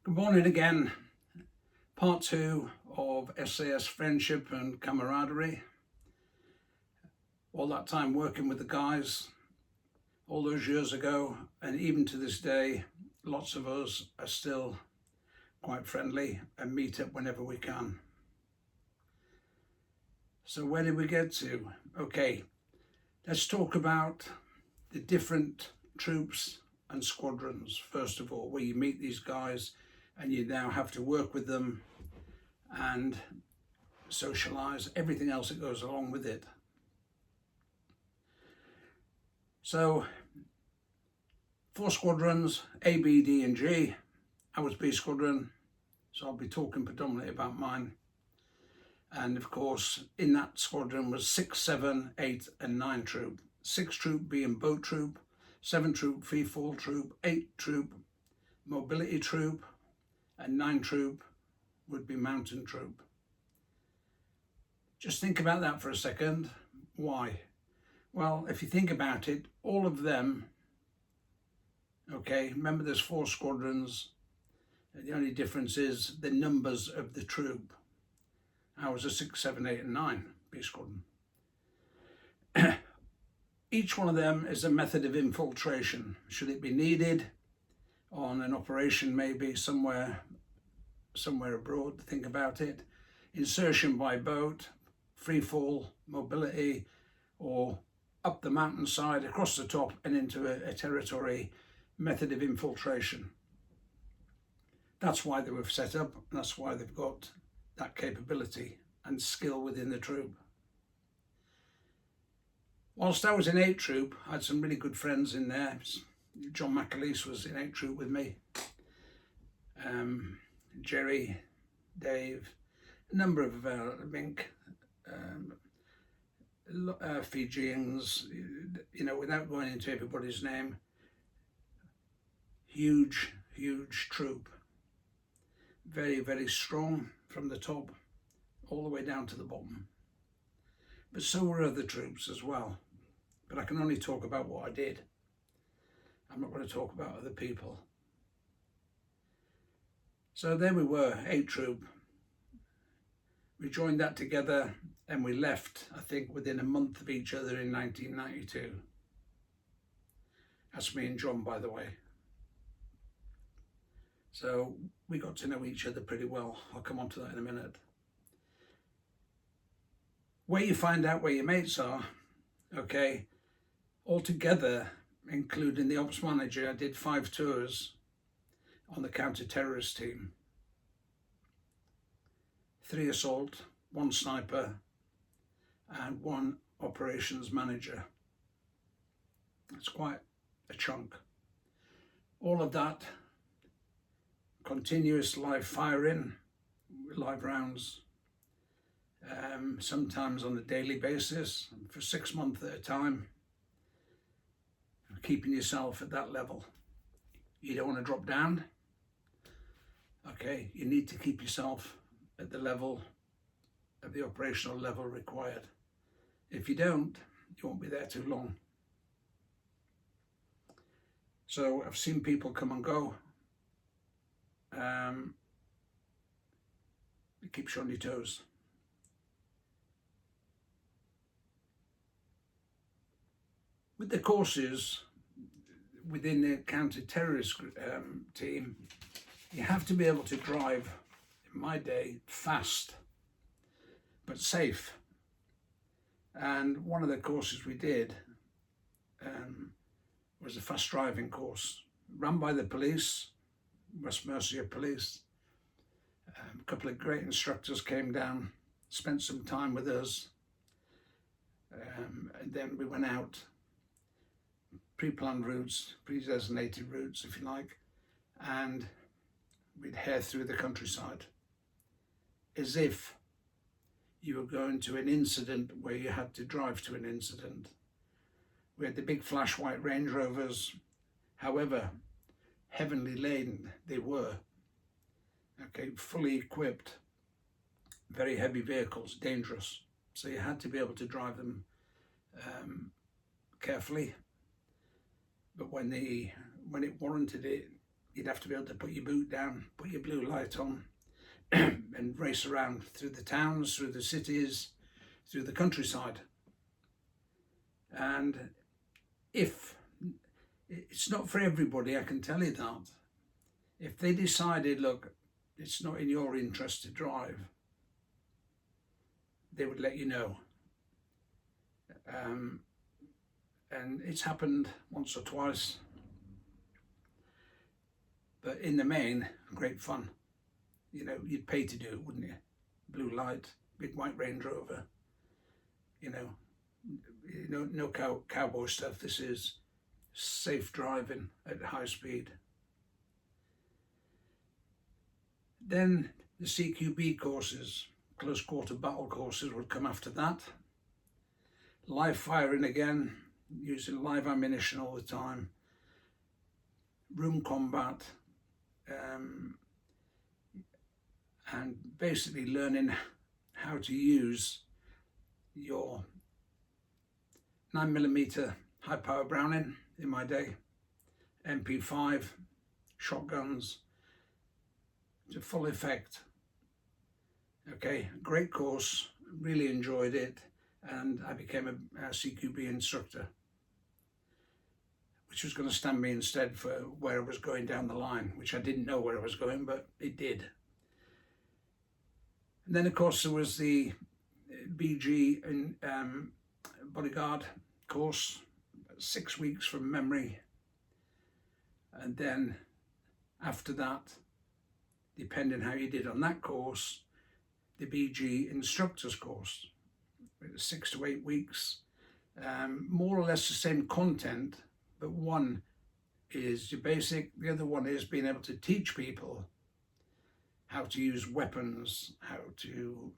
Good morning again. Part 2 of SAS Friendship and Camaraderie. All that time working with the guys, all those years ago, and even to this day, lots of us are still quite friendly and meet up whenever we can. So where did we get to? Okay, let's talk about the different troops and squadrons, first of all, where you meet these guys and you now have to work with them and socialize, everything else that goes along with it. So 4 squadrons, A, B, D and G. I was B squadron, so I'll be talking predominantly about mine. And of course, in that squadron was 6, 7, 8 and 9 troop. 6 troop being boat troop, 7 troop free fall troop, 8 troop mobility troop, and 9 troop would be mountain troop. Just think about that for a second. Why? Well, if you think about it, all of them, okay, remember there's 4 squadrons. The only difference is the numbers of the troop. I was a 6, 7, 8 and 9 B squadron. Each one of them is a method of infiltration. Should it be needed on an operation, maybe somewhere abroad, think about it. Insertion by boat, free fall, mobility, or up the mountainside, across the top and into a territory, method of infiltration. That's why they were set up, and that's why they've got that capability and skill within the troop. Whilst I was in 8 troop, I had some really good friends in there. John McAleese was in 8 troop with me. Jerry, Dave, a number of Mink, Fijians, without going into everybody's name. Huge troop. Very, very strong from the top all the way down to the bottom. But so were other troops as well. But I can only talk about what I did. I'm not going to talk about other people. So there we were, 8 troop. We joined that together and we left, I think, within a month of each other in 1992. That's me and John, by the way. So we got to know each other pretty well. I'll come on to that in a minute. Where you find out where your mates are, okay, altogether, including the ops manager, I did 5 tours on the counter-terrorist team. 3 assault, 1 sniper, and 1 operations manager. That's quite a chunk. All of that, continuous live firing, live rounds, sometimes on a daily basis, for 6 months at a time, keeping yourself at that level. You don't want to drop down. Okay, you need to keep yourself at the level, at the operational level required. If you don't, you won't be there too long. So I've seen people come and go. It keeps you on your toes. With the courses within the counter-terrorist team, you have to be able to drive, in my day, fast, but safe. And one of the courses we did was a fast driving course, run by the police, West Mercia Police. A couple of great instructors came down, spent some time with us, and then we went out, pre-planned routes, pre-designated routes, if you like, and we'd head through the countryside as if you were going to an incident where you had to drive to an incident. We had the big flash white Range Rovers, however heavily laden they were, okay, fully equipped, very heavy vehicles, dangerous. So you had to be able to drive them carefully, but when it warranted it, you'd have to be able to put your boot down, put your blue light on, and race around through the towns, through the cities, through the countryside. And if it's not for everybody, I can tell you that. If they decided, look, it's not in your interest to drive, they would let you know. And it's happened once or twice, but in the main, great fun. You know, you'd pay to do it, wouldn't you? Blue light, big white Range Rover. You know, no cowboy stuff. This is safe driving at high speed. Then the CQB courses, close quarter battle courses, would come after that. Live firing again, using live ammunition all the time. Room combat, and basically learning how to use your 9mm high power Browning in my day, MP5, shotguns to full effect. Okay, great course, really enjoyed it, and I became a CQB instructor, which was going to stand me instead for where I was going down the line, which I didn't know where I was going, but it did. And then, of course, there was the BG and bodyguard course, 6 weeks from memory. And then after that, depending how you did on that course, the BG instructors course, 6 to 8 weeks, more or less the same content, but one is your basic, the other one is being able to teach people how to use weapons, how to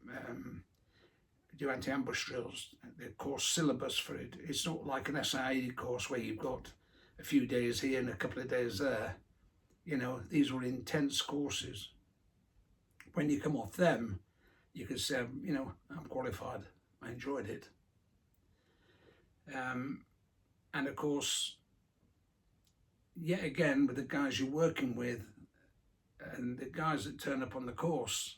do anti-ambush drills, the course syllabus for it. It's not like an SIA course where you've got a few days here and a couple of days there. You know, these were intense courses. When you come off them, you can say, you know, I'm qualified, I enjoyed it. And of course, yet again, with the guys you're working with and the guys that turn up on the course,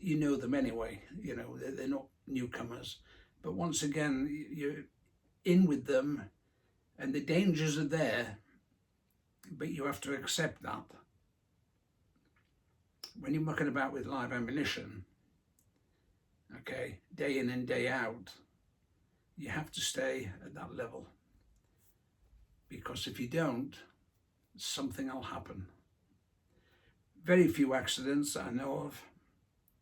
you know them anyway, you know, they're not newcomers. But once again, you're in with them and the dangers are there, but you have to accept that. When you're mucking about with live ammunition, okay, day in and day out, you have to stay at that level. Because if you don't, something will happen. Very few accidents I know of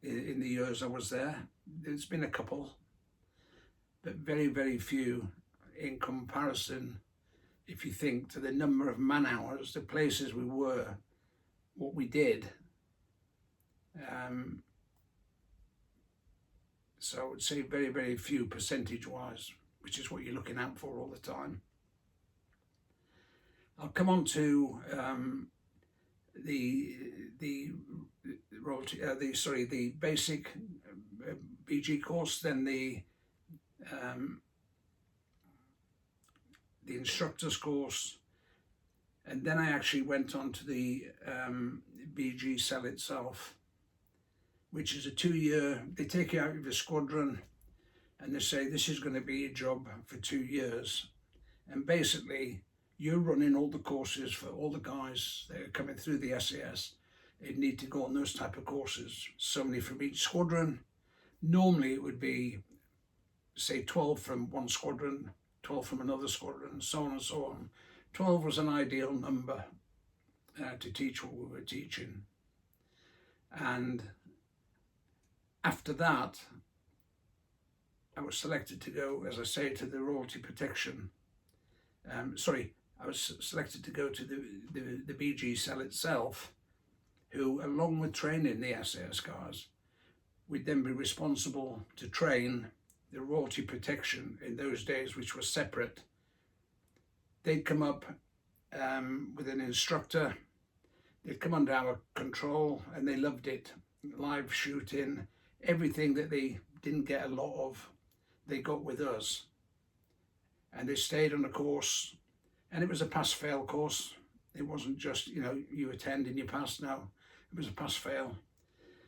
in the years I was there. There's been a couple, but very, very few in comparison, if you think to the number of man hours, the places we were, what we did. So I would say very, very few percentage-wise, which is what you're looking out for all the time. I'll come on to the basic BG course, then the instructor's course, and then I actually went on to the BG cell itself, which is a 2-year. They take you out of your squadron and they say this is going to be your job for 2 years, and basically you're running all the courses for all the guys that are coming through the SAS. They need to go on those type of courses, so many from each squadron. Normally it would be, say, 12 from one squadron, 12 from another squadron, and so on and so on. 12 was an ideal number to teach what we were teaching. And after that, I was selected to go, as I say, to the royalty protection. I was selected to go to the BG cell itself, who, along with training the SAS guys, would then be responsible to train the royalty protection in those days, which was separate. They'd come up with an instructor, they'd come under our control, and they loved it. Live shooting, everything that they didn't get a lot of, they got with us. And they stayed on the course, and it was a pass-fail course. It wasn't just, you attend and you pass. No, it was a pass-fail.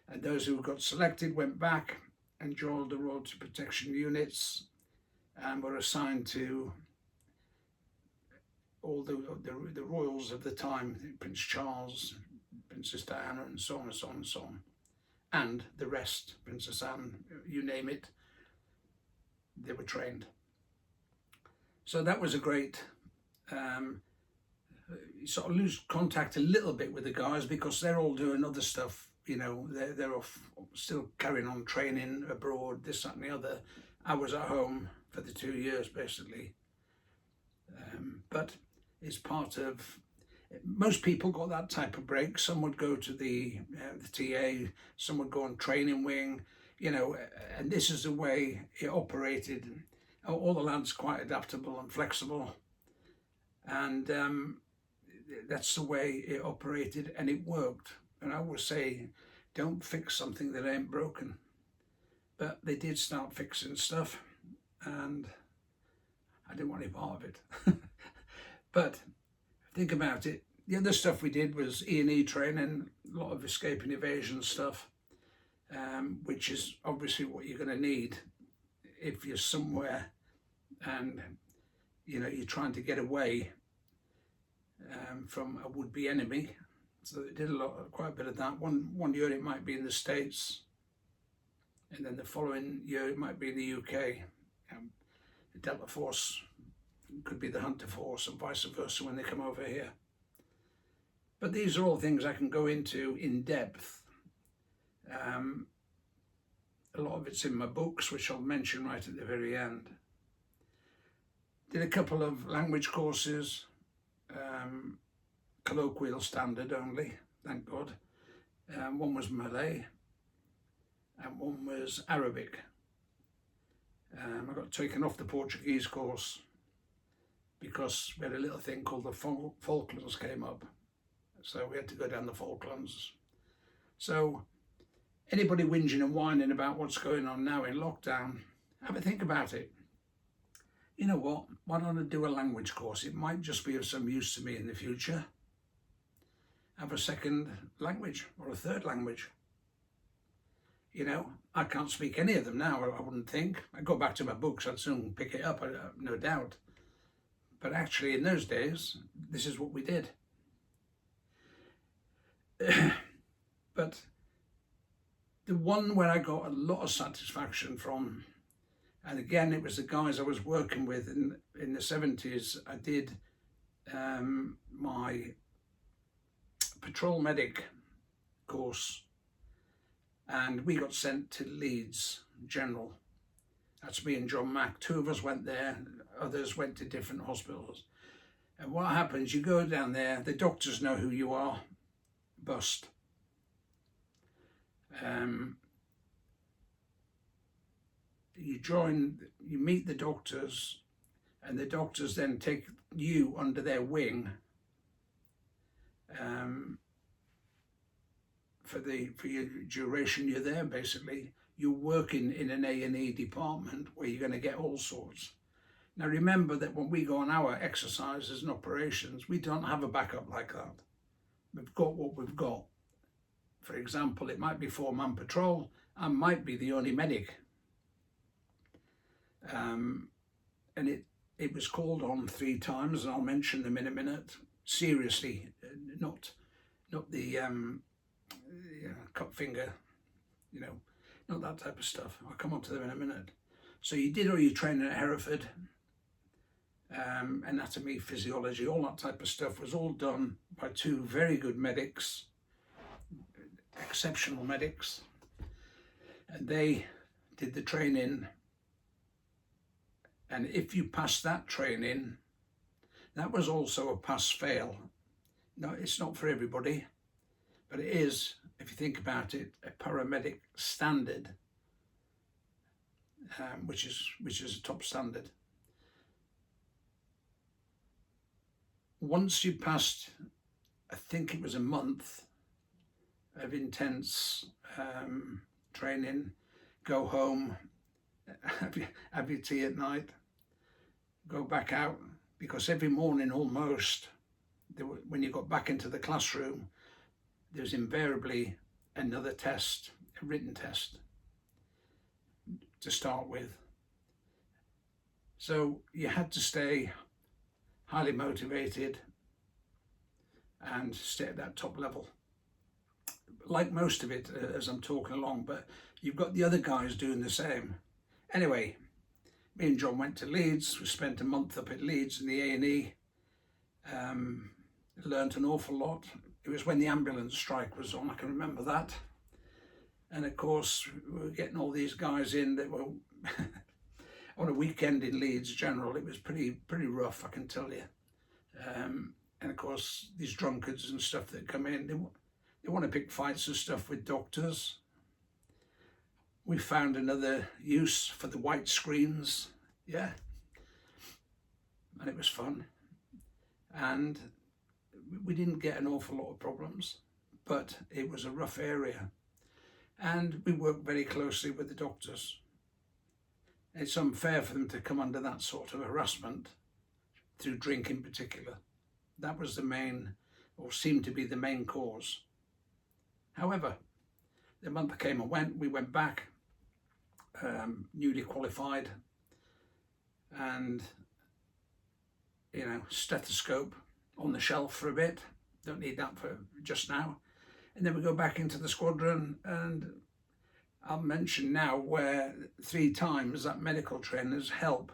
And those who got selected went back and joined the royalty protection units and were assigned to all the royals of the time, Prince Charles, Princess Diana, and so on and so on and so on. And the rest, Princess Anne, you name it, they were trained. So that was a great, you sort of lose contact a little bit with the guys because they're all doing other stuff. They're off still carrying on training abroad, this, that and the other. I was at home for the 2 years basically. But it's part of, most people got that type of break. Some would go to the TA, some would go on training wing, and this is the way it operated. All the lads quite adaptable and flexible, and that's the way it operated, and it worked. And I always say, don't fix something that ain't broken. But they did start fixing stuff, and I didn't want any part of it. But think about it. The other stuff we did was E&E training, a lot of escape and evasion stuff, which is obviously what you're going to need if you're somewhere and you're trying to get away from a would-be enemy. So they did quite a bit of that. One year it might be in the States, and then the following year it might be in the UK. The Delta Force could be the Hunter Force and vice versa when they come over here. But these are all things I can go into in depth. A lot of it's in my books, which I'll mention right at the very end. Did a couple of language courses, colloquial standard only, thank God. One was Malay and one was Arabic. I got taken off the Portuguese course because we had a little thing called the Falklands came up. So we had to go down the Falklands. So anybody whinging and whining about what's going on now in lockdown, have a think about it. You know what? Why don't I do a language course? It might just be of some use to me in the future. Have a second language or a third language. I can't speak any of them now, I wouldn't think. I'd go back to my books, I'd soon pick it up, no doubt. But actually in those days, this is what we did. But the one where I got a lot of satisfaction from, and again, it was the guys I was working with in the 70s. I did my patrol medic course, and we got sent to LEEDS General. That's me and John Mack. Two of us went there, others went to different hospitals. And what happens, you go down there, the doctors know who you are, bust. You meet the doctors, and the doctors then take you under their wing for your duration you're there. Basically, you're working in an A&E department where you're going to get all sorts. Now remember that when we go on our exercises and operations, we don't have a backup like that. We've got what we've got. For example, it might be 4-man patrol. I might be the only medic. And it was called on 3 times, and I'll mention them in a minute. Seriously, not the cut finger, not that type of stuff. I'll come on to them in a minute. So you did all your training at Hereford, anatomy, physiology, all that type of stuff was all done by 2 very good medics, exceptional medics, and they did the training. And if you pass that training, that was also a pass-fail. No, it's not for everybody, but it is, if you think about it, a paramedic standard, which is a top standard. Once you passed, I think it was a month of intense training, go home, have your tea at night, go back out, because every morning almost when you got back into the classroom, there was invariably another test, a written test to start with. So you had to stay highly motivated and stay at that top level. Like most of it as I'm talking along, but you've got the other guys doing the same. Anyway, me and John went to Leeds. We spent a month up at Leeds in the A&E. Learned an awful lot. It was when the ambulance strike was on, I can remember that. And of course, we were getting all these guys in that were on a weekend in Leeds General. It was pretty rough, I can tell you. And of course, these drunkards and stuff that come in, they want to pick fights and stuff with doctors. We found another use for the white screens, yeah, and it was fun. And we didn't get an awful lot of problems, but it was a rough area. And we worked very closely with the doctors. It's unfair for them to come under that sort of harassment through drink in particular. That was the main, or seemed to be the main cause. However, the month came and went, we went back, newly qualified, and, you know, stethoscope on the shelf for a bit. Don't need that for just now. And then we go back into the squadron, and I'll mention now where 3 times that medical trainer's help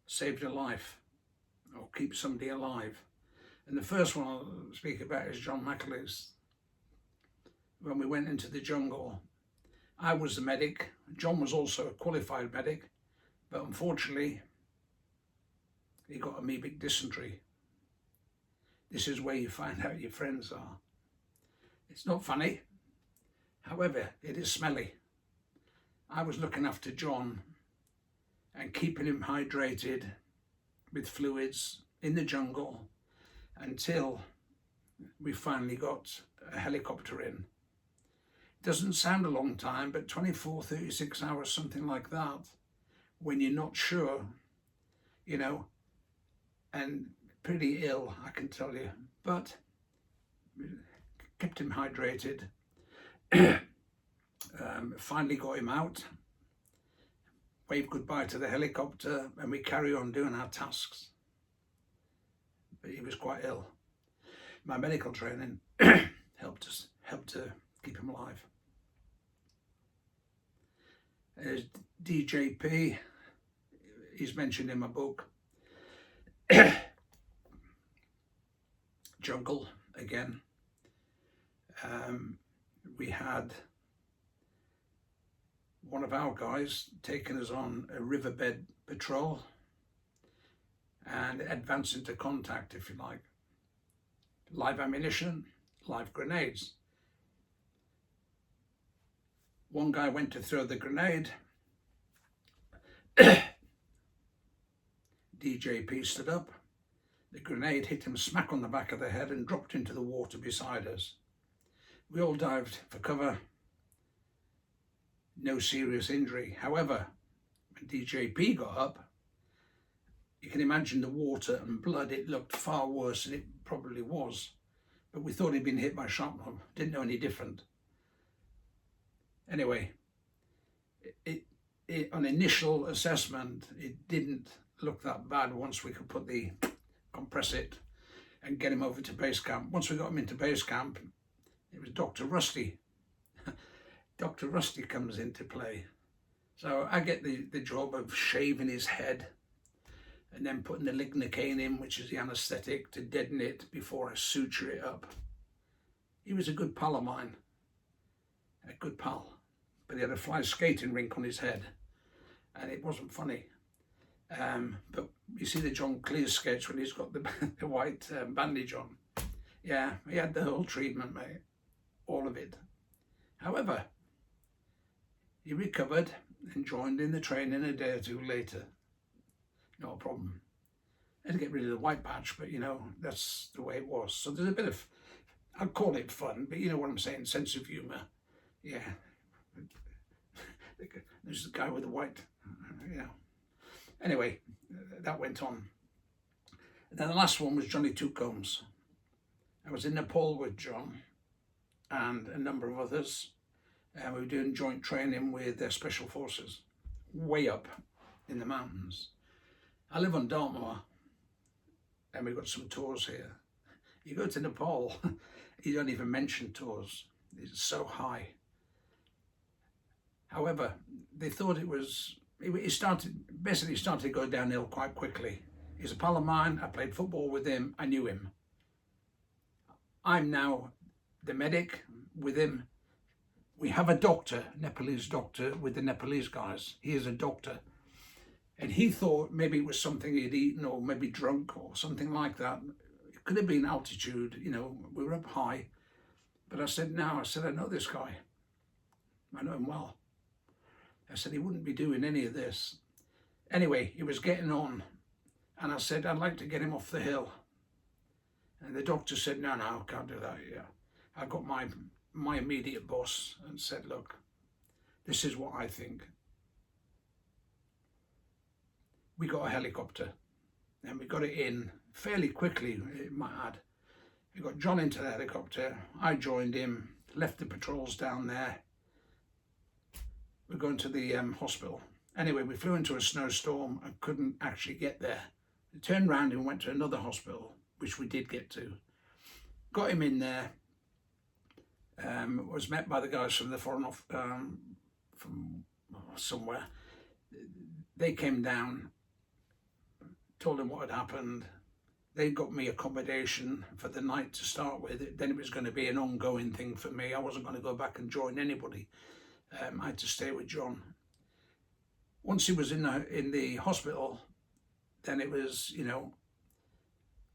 saved a life or keep somebody alive. And the first one I'll speak about is John McAleese. When we went into the jungle, I was the medic. John was also a qualified medic, but unfortunately, he got amoebic dysentery. This is where you find out your friends are. It's not funny. However, it is smelly. I was looking after John and keeping him hydrated with fluids in the jungle until we finally got a helicopter in. Doesn't sound a long time, but 24, 36 hours, something like that, when you're not sure, you know, and pretty ill, I can tell you, but kept him hydrated. Finally got him out, waved goodbye to the helicopter, and we carry on doing our tasks. But he was quite ill. My medical training helped to keep him alive. There's DJP, he's mentioned in my book. Jungle again. We had one of our guys taking us on a riverbed patrol and advance into contact, if you like. Live ammunition, live grenades. One guy went to throw the grenade. DJP stood up. The grenade hit him smack on the back of the head and dropped into the water beside us. We all dived for cover. No serious injury. However, when DJP got up, you can imagine the water and blood. It looked far worse than it probably was. But we thought he'd been hit by shrapnel. Didn't know any different. Anyway, on initial assessment, it didn't look that bad once we could compress it and get him over to base camp. Once we got him into base camp, it was Dr. Rusty. Dr. Rusty comes into play. So I get the job of shaving his head and then putting the lignocaine in, which is the anaesthetic, to deaden it before I suture it up. He was a good pal of mine, a good pal, but he had a fly skating rink on his head and it wasn't funny. But you see the John Cleese sketch when he's got the white bandage on. Yeah, he had the whole treatment, mate, all of it. However, he recovered and joined in the training a day or two later. No problem. I had to get rid of the white patch, but you know, that's the way it was. So there's a bit of, I'd call it fun, but you know what I'm saying, sense of humour. Yeah. There's the guy with the white, you know. Anyway, that went on. And then the last one was Johnny Two Combs. I was in Nepal with John and a number of others, and we were doing joint training with their special forces, way up in the mountains. I live on Dartmoor, and we've got some tours here. You go to Nepal, you don't even mention tours. It's so high. However, they thought it started to go downhill quite quickly. He's a pal of mine. I played football with him. I knew him. I'm now the medic with him. We have a doctor, Nepalese doctor, with the Nepalese guys. He is a doctor. And he thought maybe it was something he'd eaten or maybe drunk or something like that. It could have been altitude, you know, we were up high. But I said, no, I know this guy. I know him well. I said, he wouldn't be doing any of this. Anyway, he was getting on. And I said, I'd like to get him off the hill. And the doctor said, no, I can't do that. Yeah. I got my immediate boss and said, look, this is what I think. We got a helicopter and we got it in fairly quickly, it might add. We got John into the helicopter. I joined him, left the patrols down there. We're going to the hospital. Anyway, we flew into a snowstorm and couldn't actually get there. We turned around and went to another hospital, which we did get to. Got him in there. Was met by the guys from the foreign from somewhere. They came down, told him what had happened. They got me accommodation for the night to start with. Then it was going to be an ongoing thing for me. I wasn't going to go back and join anybody. I had to stay with John. Once he was in the hospital, then it was, you know,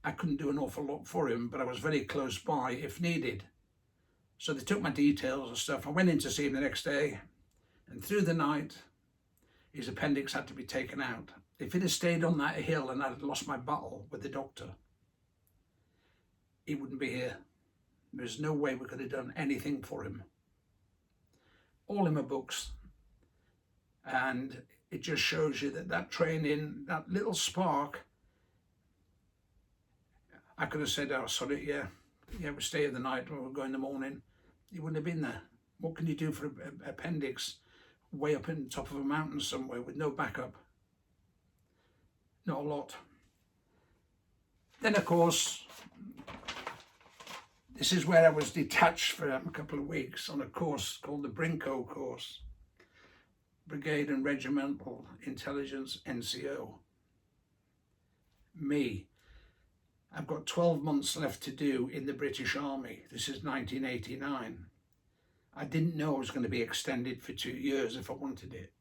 I couldn't do an awful lot for him, but I was very close by if needed. So they took my details and stuff. I went in to see him the next day, and through the night, his appendix had to be taken out. If it had stayed on that hill and I'd lost my battle with the doctor, he wouldn't be here. There's no way we could have done anything for him. All in my books. And it just shows you that training, that little spark, I could have said, oh, sorry, yeah, we stay in the night or we'll go in the morning. He wouldn't have been there. What can you do for an appendix way up in the top of a mountain somewhere with no backup? Not a lot. Then, of course, this is where I was detached for a couple of weeks on a course called the Brunco Course, Brigade and Regimental Intelligence NCO. Me. I've got 12 months left to do in the British Army. This is 1989. I didn't know I was going to be extended for 2 years if I wanted it.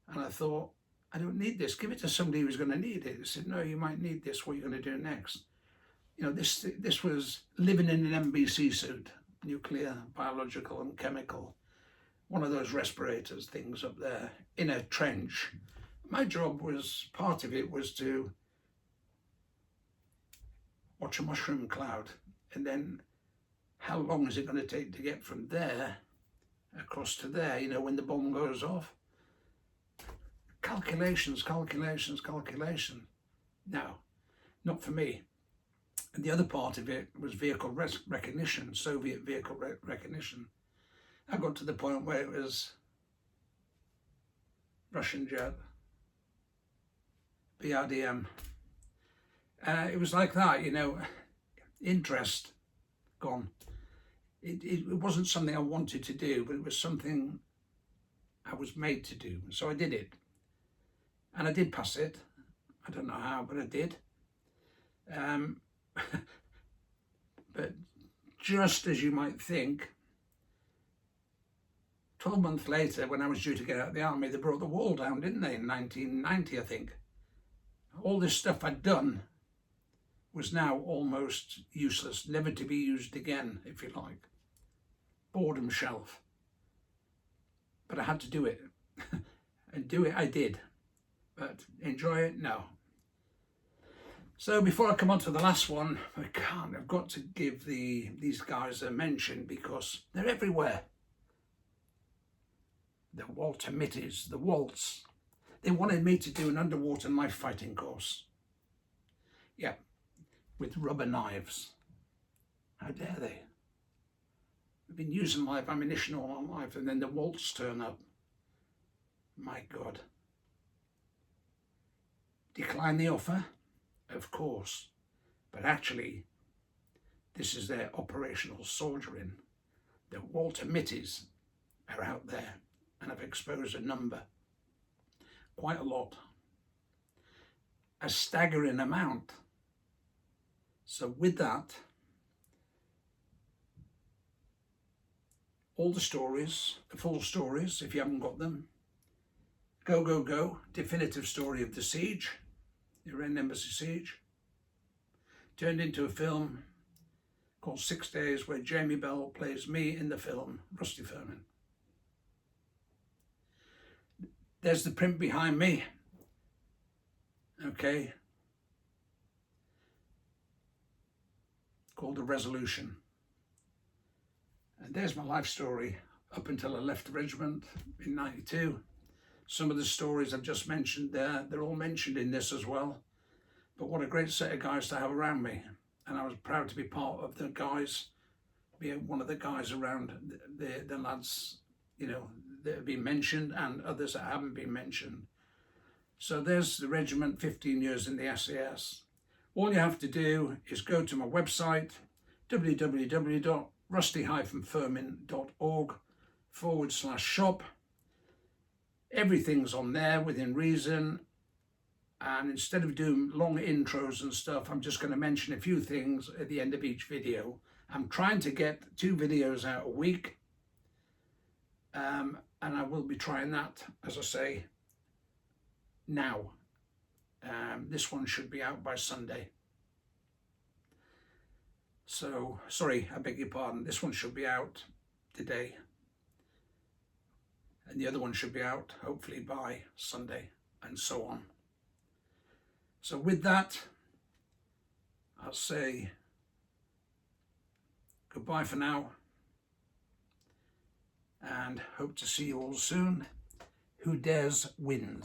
And I thought, I don't need this. Give it to somebody who's going to need it. I said, no, you might need this. What are you going to do next? You know, this was living in an NBC suit, nuclear, biological and chemical. One of those respirators things up there in a trench. My job was, part of it was to watch a mushroom cloud, and then how long is it going to take to get from there across to there, you know, when the bomb goes off? Calculations. No, not for me. And the other part of it was vehicle recognition, Soviet vehicle recognition. I got to the point where it was Russian jet, BRDM. It was like that, you know, interest gone. It wasn't something I wanted to do, but it was something I was made to do. So I did it. And I did pass it. I don't know how, but I did. But just as you might think, 12 months later, when I was due to get out of the army, they brought the wall down, didn't they, in 1990, I think. All this stuff I'd done was now almost useless, never to be used again, if you like. Boredom shelf. But I had to do it. And do it I did. But enjoy it? No. So before I come on to the last one, I've got to give these guys a mention because they're everywhere. The Walter Mitties, the Waltz. They wanted me to do an underwater knife fighting course. Yeah, with rubber knives. How dare they? They've been using live ammunition all our life, and then the Waltz turn up. My God. Decline the offer? Of course. But actually, this is their operational soldiering. The Walter Mitties are out there, and I've exposed a number. Quite a lot. A staggering amount. So with that, all the stories, the full stories, if you haven't got them, go, definitive story of the siege, the Iran Embassy siege, turned into a film called 6 Days, where Jamie Bell plays me in the film, Rusty Firmin. There's the print behind me. Okay. Called The Resolution. And there's my life story up until I left the regiment in '92. Some of the stories I've just mentioned there, they're all mentioned in this as well. But what a great set of guys to have around me. And I was proud to be part of the guys, be one of the guys around the lads, you know, that have been mentioned and others that haven't been mentioned. So there's the regiment, 15 years in the SAS. All you have to do is go to my website, www.rusty-firmin.org/shop. Everything's on there within reason. And instead of doing long intros and stuff, I'm just going to mention a few things at the end of each video. I'm trying to get 2 videos out a week. And I will be trying that, as I say, now. This one should be out by Sunday. So, sorry, I beg your pardon. This one should be out today. And the other one should be out, hopefully, by Sunday, and so on. So with that, I'll say goodbye for now, and hope to see you all soon. Who dares wins.